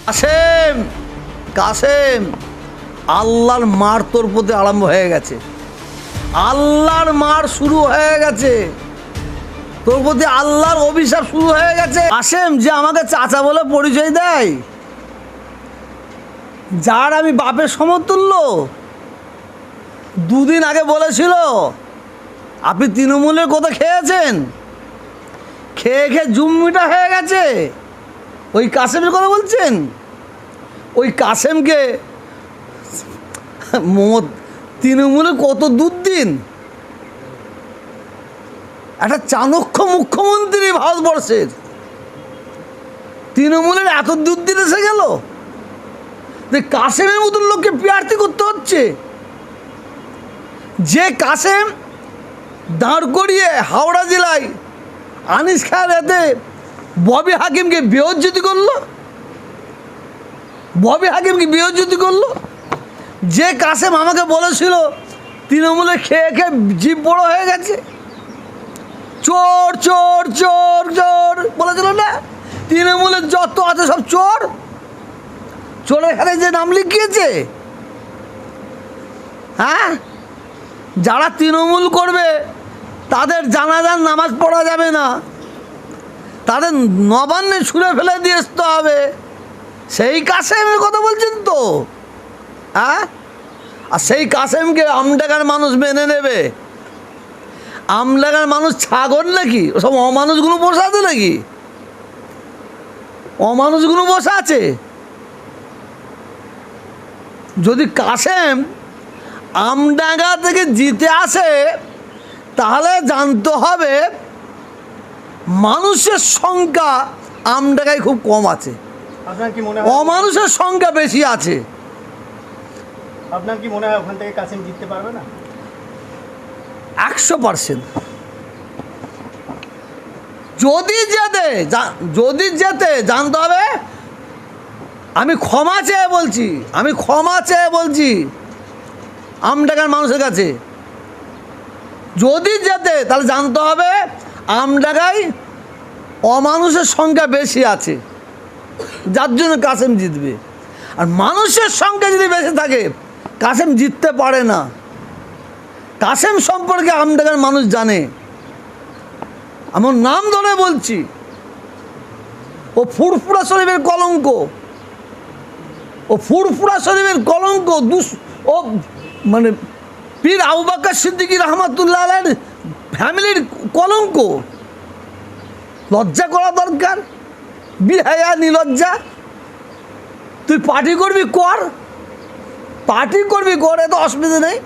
কাসেম কাসেম আল্লাহর মার তোর প্রতি আরম্ভ হয়ে গেছে। আল্লাহর মার শুরু হয়ে গেছে তোর প্রতি, আল্লাহর অভিশাপ শুরু হয়ে গেছে। কাসেম যে আমাকে চাচা বলে পরিচয় দেয়, যার আমি বাপের সমতুল্য, দুদিন আগে বলেছিল আপনি তৃণমূলের কথা খেয়েছেন, খেয়ে খেয়ে জুম্মিটা হয়ে গেছে। ওই কাসেমের কথা বলছেন? ওই কাসেমকে তৃণমূলে কত দুর্দিন, একটা চাণক্য মুখ্যমন্ত্রী ভারতবর্ষের, তৃণমূলের এত দুর্দিন এসে গেল যে কাসেমের মতন লোককে প্রার্থী করতে হচ্ছে। যে কাসেম দাঁড় করিয়ে হাওড়া জেলায় আনিস খায়ের হাতে ববি হাকিমকে বেইজ্জতি করলো, ববি হাকিমকে বেইজ্জতি করলো। যে কাসেম আমাকে বলেছিল তৃণমূলে খেয়ে খেয়ে জিভ বড় হয়ে গেছে, চোর চোর চোর চোর বলেছিল না, তৃণমূলের যত আছে সব চোর, চোরের খাতে যে নাম লিখিয়েছে। হ্যাঁ, যারা তৃণমূল করবে তাদের জানাজার নামাজ পড়া যাবে না, তাদের নবান্নে ছুঁড়ে ফেলে দিয়ে আসতে হবে। সেই কাসেমের কথা বলছেন তো? হ্যাঁ, আর সেই কাসেমকে আমডাঙ্গার মানুষ মেনে নেবে? আমডাঙ্গার মানুষ ছাগল নাকি? ওসব অমানুষগুলো বসে আছে নাকি? অমানুষগুলো বসে আছে। যদি কাসেম আমডাঙ্গা থেকে জিতে আসে তাহলে জানতে হবে মানুষের সংখ্যা আমডাঙ্গায় খুব কম আছে, অমানুষের সংখ্যা বেশি আছে। আপনার কি মনে হয় ওখান থেকে কাসেম জিততে পারবে না? 100%। যদি যেতে জানতে হবে, আমি ক্ষমা চেয়ে বলছি, আমডাঙ্গার মানুষের কাছে, যদি যেতে তাহলে জানতে হবে আমডাঙ্গায় অমানুষের সংখ্যা বেশি আছে, যার জন্য কাসেম জিতবে। আর মানুষের সংখ্যা যদি বেশি থাকে কাসেম জিততে পারে না। কাসেম সম্পর্কে আমডাঙ্গার মানুষ জানে, আমার নাম ধরে বলছি, ও ফুরফুরা শরীফের কলঙ্ক, ও ফুরফুরা শরীফের কলঙ্ক, ও মানে পীর আবু বকর সিদ্দিকী রহমাতুল্লাহ আলাইহির ফ্যামিলির কলঙ্ক। লজ্জা করা দরকার, বিহায়া নিলজ্জা। তুই পার্টি করবি কর, এত অসুবিধা নেই।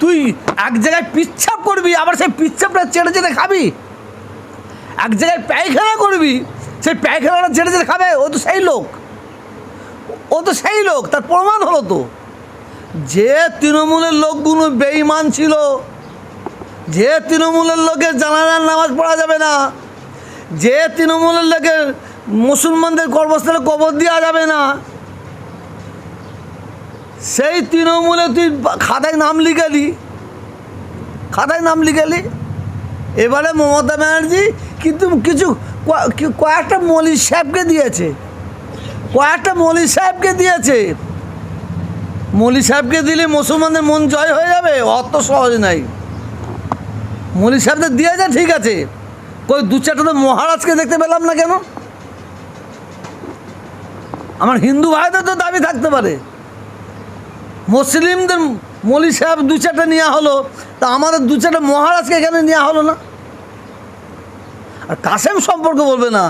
তুই এক জায়গায় পিচ্ছাপ করবি, আবার সেই পিচ্ছাপটা চেটে চেটে খাবি। এক জায়গায় পায়খানা করবি, সেই পায়খানাটা চেটে চেটে খাবে। ও তো সেই লোক, তার প্রমাণ হলো তো। যে তৃণমূলের লোকগুলো বেঈমান ছিল, যে তৃণমূলের লোকের জানাজার নামাজ পড়া যাবে না, যে তৃণমূলের লোকের মুসলমানদের কর্মস্থলে কবর দেওয়া যাবে না, সেই তৃণমূলে তুই খাতায় নাম লিখালি। এবারে মমতা ব্যানার্জি কিন্তু কয়েকটা মৌলী সাহেবকে দিয়েছে, মৌলী সাহেবকে দিলে মুসলমানদের মন জয় হয়ে যাবে? অত সহজ নাই। মৌলী সাহেবদের দিয়েছে ঠিক আছে, কই দু চারটা তো মহারাজকে দেখতে পেলাম না কেন? আমার হিন্দু ভাইদের তো দাবি থাকতে পারে, মুসলিমদের মৌলী সাহেব দু চারটা নেওয়া হলো, তা আমাদের দু চারটা মহারাজকে এখানে নেওয়া হলো না। আর কাসেম সম্পর্কে বলবে না,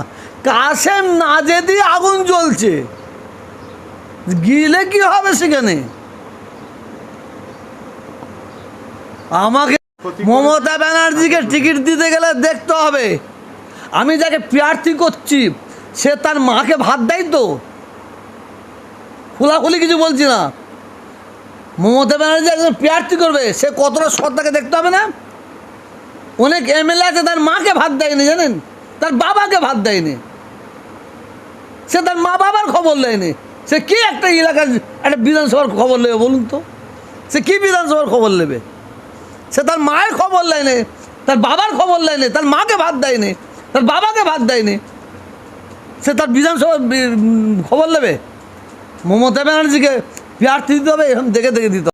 কাসেম না যেতে আগুন জ্বলছে, গিলে কি হবে সেখানে? আমাকে মমতা ব্যানার্জিকে টিকিট দিতে গেলে দেখতে হবে আমি যাকে প্রার্থী করছি সে তার মাকে ভাত দেয় তো। খোলাখুলি কিছু বলছি না। মমতা ব্যানার্জি একজন প্রার্থী করবে, সে কতটা সত্তাকে দেখতে হবে না? অনেক এমএলএ আছে তার মাকে ভাত দেয়নি, জানেন, তার বাবাকে ভাত দেয়নি, সে তার মা বাবার খবর নেয়নি। সে কি একটা এলাকার একটা বিধানসভার খবর নেবে বলুন তো? সে কি বিধানসভার খবর নেবে? সে তার মায়ের খবর নেয়নি, তার বাবার খবর নেয়নি, তার মাকে ভাত দেয়নি, তার বাবাকে ভাত দেয়নি। সে তার বিধানসভা খবর নেবে? মমতা ব্যানার্জিকে প্রার্থী দিতে হবে, এরকম দেখে দেখে দিতে হবে।